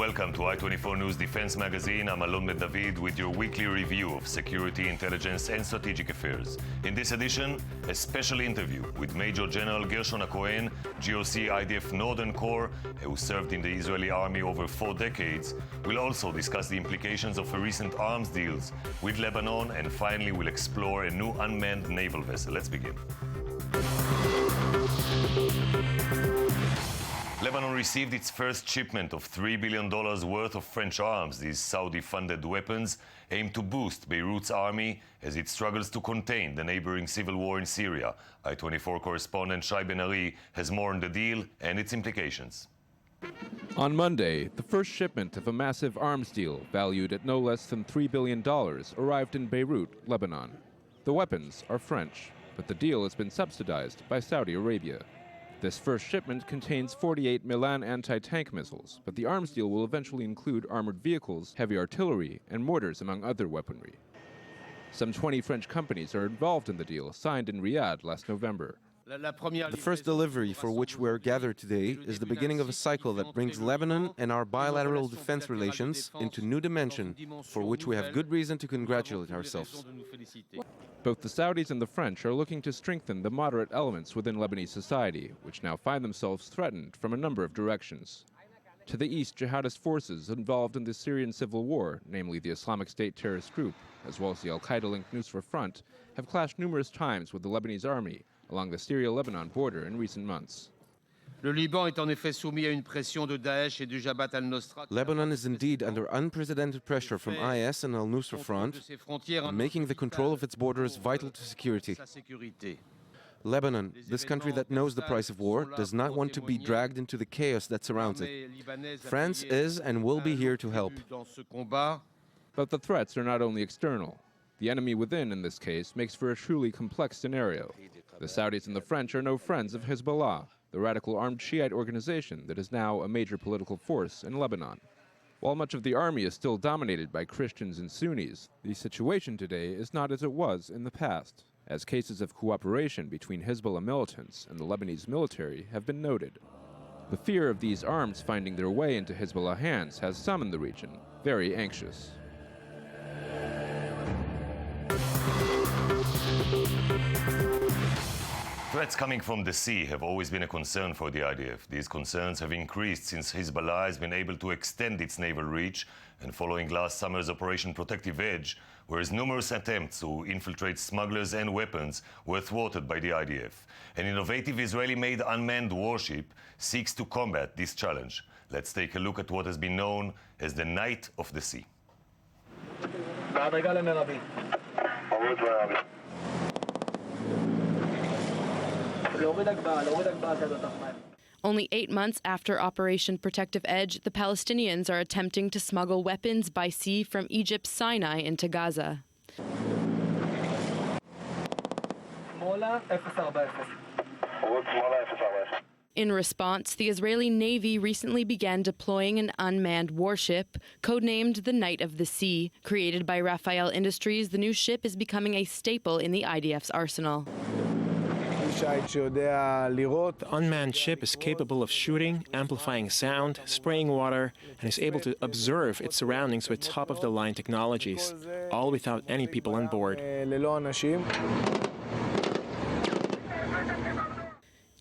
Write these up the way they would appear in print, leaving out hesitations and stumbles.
Welcome to I-24 News Defense Magazine. I'm Alon Ben David with your weekly review of security, intelligence, and strategic affairs. In this edition, a special interview with Major-General Gershon HaCohen, GOC IDF Northern Corps, who served in the Israeli army over 4 decades. We'll also discuss the implications of a recent arms deals with Lebanon, and finally we'll explore a new unmanned naval vessel. Let's begin. Lebanon received its first shipment of $3 billion worth of French arms. These Saudi-funded weapons aim to boost Beirut's army as it struggles to contain the neighboring civil war in Syria. I-24 correspondent Shai Ben-Ari has more on the deal and its implications. On Monday, the first shipment of a massive arms deal valued at no less than $3 billion arrived in Beirut, Lebanon. The weapons are French, but the deal has been subsidized by Saudi Arabia. This first shipment contains 48 Milan anti-tank missiles, but the arms deal will eventually include armored vehicles, heavy artillery, and mortars, among other weaponry. Some 20 French companies are involved in the deal, signed in Riyadh last November. The first delivery for which we're gathered today is the beginning of a cycle that brings Lebanon and our bilateral defense relations into new dimension, for which we have good reason to congratulate ourselves. Both the Saudis and the French are looking to strengthen the moderate elements within Lebanese society, which now find themselves threatened from a number of directions. To the east, jihadist forces involved in the Syrian civil war, namely the Islamic State terrorist group, as well as the al-Qaeda-linked Nusra Front, have clashed numerous times with the Lebanese army along the Syria-Lebanon border in recent months. Lebanon is indeed under unprecedented pressure from IS and al-Nusra Front, making the control of its borders vital to security. Lebanon, this country that knows the price of war, does not want to be dragged into the chaos that surrounds it. France is and will be here to help. But the threats are not only external. The enemy within, in this case, makes for a truly complex scenario. The Saudis and the French are no friends of Hezbollah, the radical armed Shiite organization that is now a major political force in Lebanon. While much of the army is still dominated by Christians and Sunnis, the situation today is not as it was in the past, as cases of cooperation between Hezbollah militants and the Lebanese military have been noted. The fear of these arms finding their way into Hezbollah hands has some in the region very anxious. Threats coming from the sea have always been a concern for the IDF. These concerns have increased since Hezbollah has been able to extend its naval reach and following last summer's Operation Protective Edge, whereas numerous attempts to infiltrate smugglers and weapons were thwarted by the IDF. An innovative Israeli-made unmanned warship seeks to combat this challenge. Let's take a look at what has been known as the Night of the Sea. Only 8 months after Operation Protective Edge, the Palestinians are attempting to smuggle weapons by sea from Egypt's Sinai into Gaza. In response, the Israeli Navy recently began deploying an unmanned warship, codenamed the Night of the Sea. Created by Rafael Industries, the new ship is becoming a staple in the IDF's arsenal. The unmanned ship is capable of shooting, amplifying sound, spraying water, and is able to observe its surroundings with top-of-the-line technologies, all without any people on board.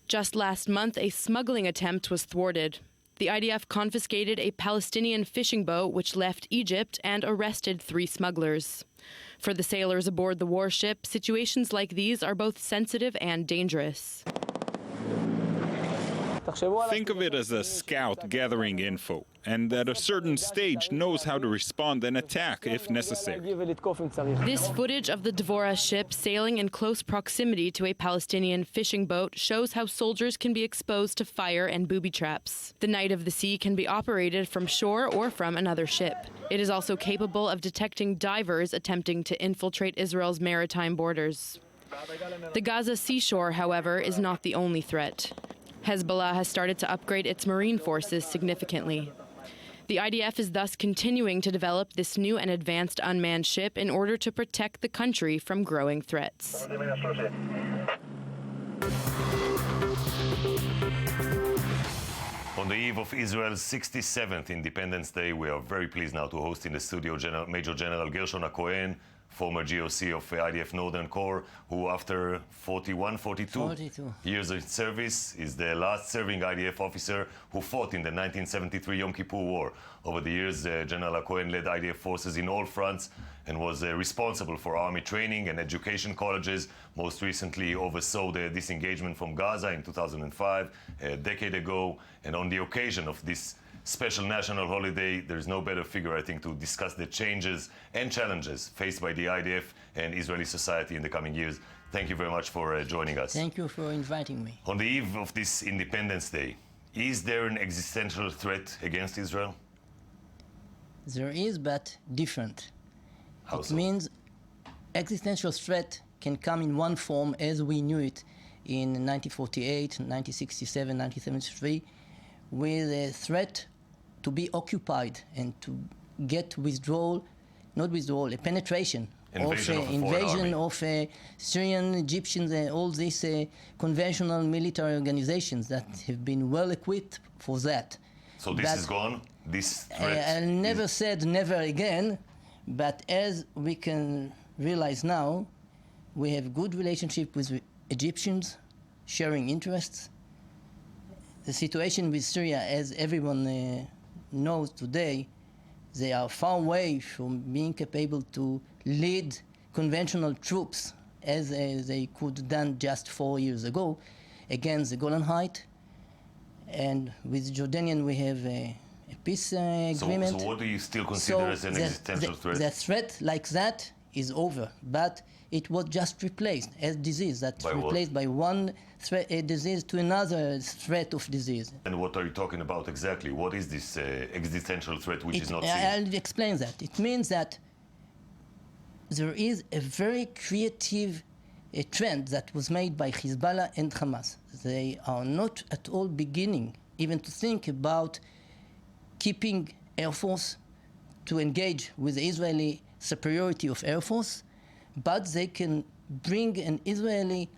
Just last month, a smuggling attempt was thwarted. The IDF confiscated a Palestinian fishing boat which left Egypt and arrested 3 smugglers. For the sailors aboard the warship, situations like these are both sensitive and dangerous. Think of it as a scout gathering info, and at a certain stage knows how to respond and attack if necessary. This footage of the Dvorah ship sailing in close proximity to a Palestinian fishing boat shows how soldiers can be exposed to fire and booby traps. The Night of the Sea can be operated from shore or from another ship. It is also capable of detecting divers attempting to infiltrate Israel's maritime borders. The Gaza seashore, however, is not the only threat. Hezbollah has started to upgrade its marine forces significantly. The IDF is thus continuing to develop this new and advanced unmanned ship in order to protect the country from growing threats. On On the eve of Israel's 67th Independence Day, we are very pleased now to host in the studio Major-General Gershon HaCohen, former GOC of IDF Northern Corps, who after 42 years of service is the last serving IDF officer who fought in the 1973 Yom Kippur War. Over the years, General HaCohen led IDF forces in all fronts and was responsible for army training and education colleges. Most recently oversaw the disengagement from Gaza in 2005, a decade ago. And on the occasion of this special national holiday, there's no better figure, I think, to discuss the changes and challenges faced by the IDF and Israeli society in the coming years. Thank you very much for joining us. Thank you for inviting me. On the eve of this Independence Day, is there an existential threat against Israel? There is, but different. How It so? means existential threat can come in one form as we knew it in 1948, 1967, 1973, with a threat to be occupied and to get withdrawal, not withdrawal, a penetration Invasion of Syrian, Egyptians, and all these conventional military organizations that have been well equipped for that. So this is gone? This threat? I never said never again, but as we can realize now, we have good relationship with Egyptians, sharing interests. The situation with Syria, as everyone knows today, they are far away from being capable to lead conventional troops as they could have done just 4 years ago against the Golan Heights. And with Jordanian, we have a peace agreement. So what do you still consider as an existential threat? The threat like that is over, but it was just replaced as disease. That's By what? replaced by one disease to another threat of disease. And what are you talking about exactly? What is this existential threat which is not seen? I'll explain that. It means that there is a very creative trend that was made by Hezbollah and Hamas. They are not at all beginning even to think about keeping Air Force to engage with the Israeli superiority of Air Force, but they can bring an Israeli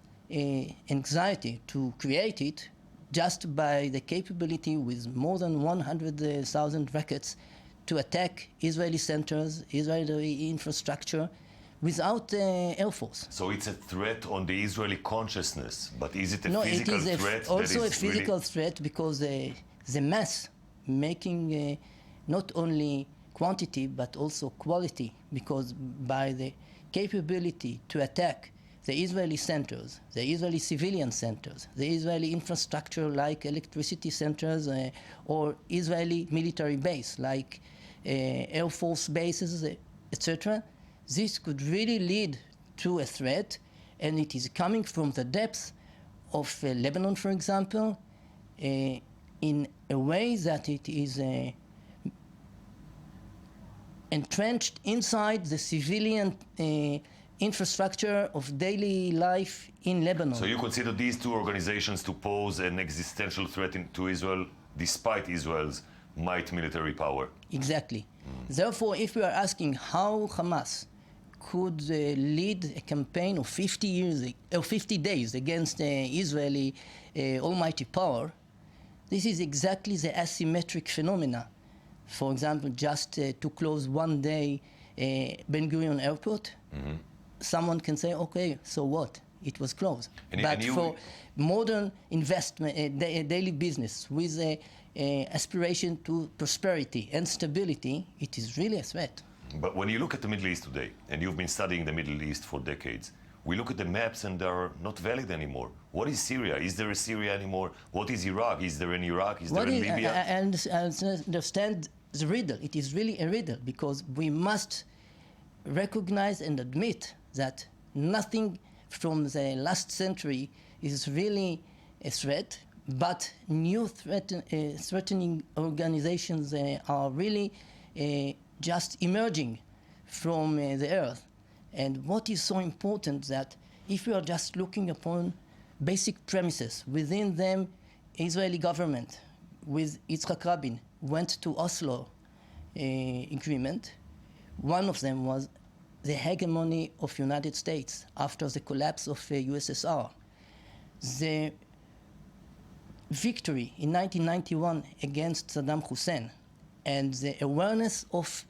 anxiety to create it just by the capability with more than 100,000 rockets to attack Israeli centers, Israeli infrastructure, without Air Force. So it's a threat on the Israeli consciousness, but is it a No, physical it is threat? also that a is physical really... threat because the mass making not only quantity but also quality, because by the capability to attack the Israeli centers, the Israeli civilian centers, the Israeli infrastructure like electricity centers or Israeli military base like Air Force bases, etc., this could really lead to a threat, and it is coming from the depths of Lebanon, for example, in a way that it is entrenched inside the civilian infrastructure of daily life in Lebanon. So you consider these two organizations to pose an existential threat to Israel despite Israel's might military power? Exactly. Therefore, if we are asking how Hamas could lead a campaign of 50 days against Israeli almighty power, this is exactly the asymmetric phenomena. For example, just to close one day Ben Gurion Airport, someone can say, okay, so what? It was closed. But for modern investment, daily business with aspiration to prosperity and stability, it is really a threat. But when you look at the Middle East today, and you've been studying the Middle East for decades, we look at the maps and they are not valid anymore. What is Syria? Is there a Syria anymore? What is Iraq? Is there an Iraq? Is there a Libya? I understand the riddle. It is really a riddle because we must recognize and admit that nothing from the last century is really a threat, but new threatening organizations are really just emerging from the earth. And what is so important that if we are just looking upon basic premises, within them Israeli government with Yitzhak Rabin went to Oslo agreement. One of them was the hegemony of United States after the collapse of USSR. The victory in 1991 against Saddam Hussein and the awareness of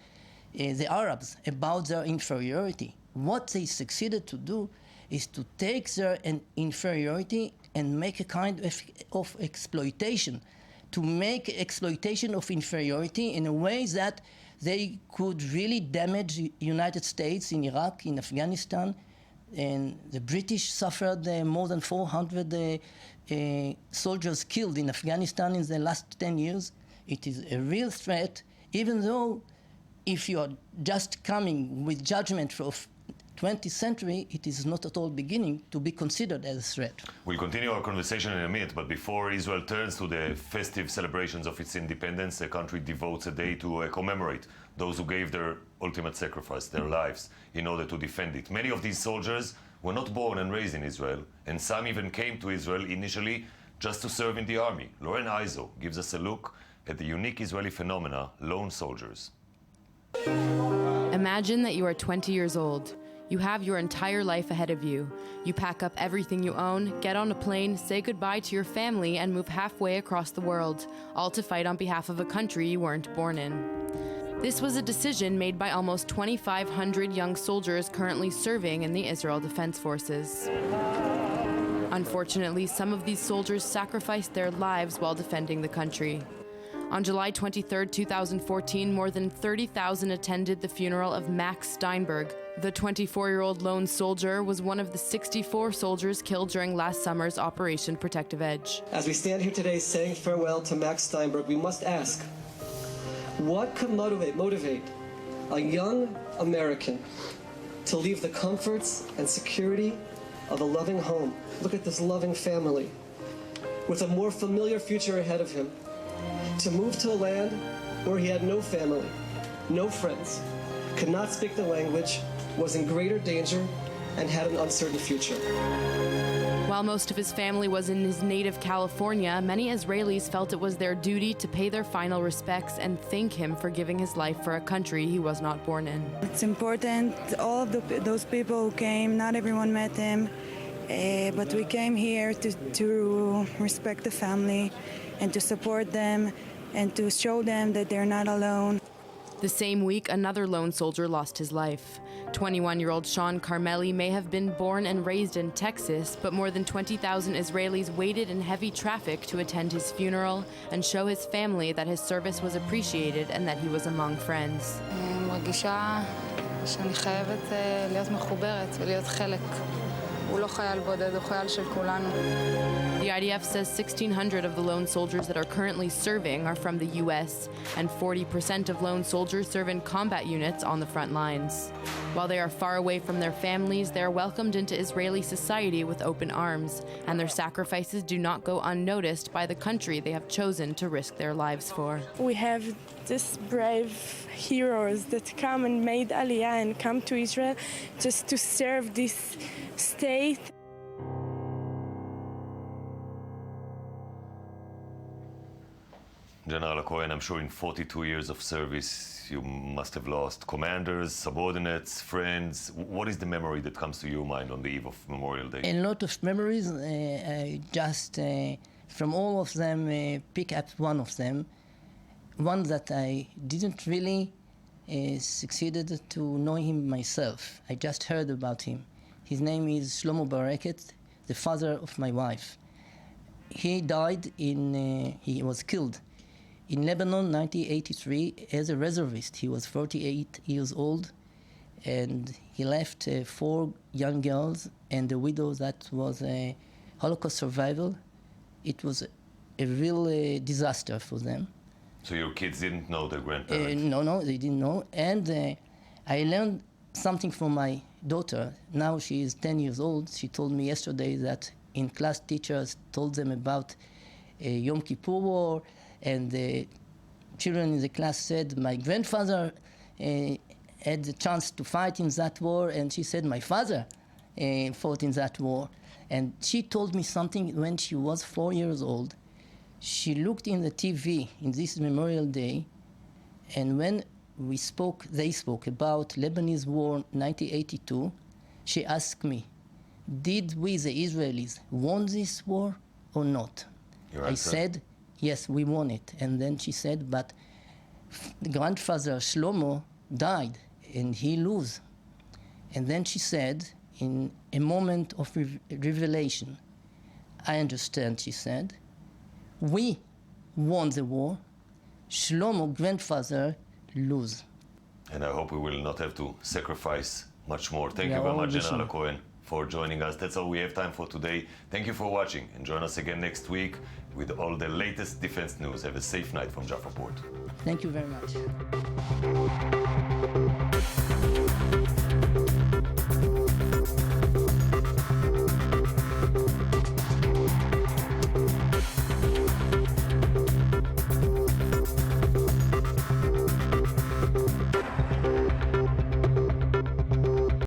the Arabs about their inferiority, what they succeeded to do is to take their inferiority and make a kind of exploitation, to make exploitation of inferiority in a way that they could really damage the United States in Iraq, in Afghanistan, and the British suffered more than 400 soldiers killed in Afghanistan in the last 10 years. It is a real threat, even though if you are just coming with judgment of 20th century, it is not at all beginning to be considered as a threat. We'll continue our conversation in a minute, but before Israel turns to the festive celebrations of its independence, the country devotes a day to commemorate those who gave their ultimate sacrifice, their lives, in order to defend it. Many of these soldiers were not born and raised in Israel, and some even came to Israel initially just to serve in the army. Lauren Aizo gives us a look at the unique Israeli phenomena, lone soldiers. Imagine that you are 20 years old. You have your entire life ahead of you. You pack up everything you own, get on a plane, say goodbye to your family, and move halfway across the world, all to fight on behalf of a country you weren't born in. This was a decision made by almost 2,500 young soldiers currently serving in the Israel Defense Forces. Unfortunately, some of these soldiers sacrificed their lives while defending the country. On July 23, 2014, more than 30,000 attended the funeral of Max Steinberg. The 24-year-old lone soldier was one of the 64 soldiers killed during last summer's Operation Protective Edge. As we stand here today saying farewell to Max Steinberg, we must ask, what could motivate a young American to leave the comforts and security of a loving home? Look at this loving family with a more familiar future ahead of him, to move to a land where he had no family, no friends, could not speak the language, was in greater danger, and had an uncertain future. While most of his family was in his native California, many Israelis felt it was their duty to pay their final respects and thank him for giving his life for a country he was not born in. It's important, all of those people who came, not everyone met him, but we came here to respect the family and to support them and to show them that they're not alone. The same week, another lone soldier lost his life. 21-year-old Sean Carmeli may have been born and raised in Texas, but more than 20,000 Israelis waited in heavy traffic to attend his funeral and show his family that his service was appreciated and that he was among friends. מרגישה שאני חייבת להיות מחוברת ולהיות חלק. הוא לא חייל בודד, הוא חייל של כולנו. The IDF says 1,600 of the lone soldiers that are currently serving are from the U.S., and 40% of lone soldiers serve in combat units on the front lines. While they are far away from their families, they are welcomed into Israeli society with open arms, and their sacrifices do not go unnoticed by the country they have chosen to risk their lives for. We have these brave heroes that come and made Aliyah and come to Israel just to serve this state. General HaCohen, I'm sure in 42 years of service, you must have lost commanders, subordinates, friends. What is the memory that comes to your mind on the eve of Memorial Day? A lot of memories. I just, from all of them, pick up one of them. One that I didn't really succeeded to know him myself. I just heard about him. His name is Shlomo Bareket, the father of my wife. He died he was killed in Lebanon, 1983, as a reservist. He was 48 years old, and he left 4 young girls and a widow that was a Holocaust survivor. It was a real disaster for them. So your kids didn't know their grandparents? No, they didn't know. And I learned something from my daughter. Now she is 10 years old. She told me yesterday that in class teachers told them about Yom Kippur War, and the children in the class said, my grandfather had the chance to fight in that war, and she said, my father fought in that war. And she told me something when she was 4 years old. She looked in the TV in this Memorial Day, and when they spoke about Lebanese war 1982, she asked me, did we, the Israelis, won this war or not? Your I answer? said, yes, we won it. And then she said, but the grandfather Shlomo died and he lose. And then she said, in a moment of revelation, I understand, she said, we won the war, Shlomo, grandfather, lose. And I hope we will not have to sacrifice much more. Thank We you are very all much, General wishing. HaCohen, for joining us. That's all we have time for today. Thank you for watching, and join us again next week with all the latest defense news. Have a safe night from Jaffa Port. Thank you very much.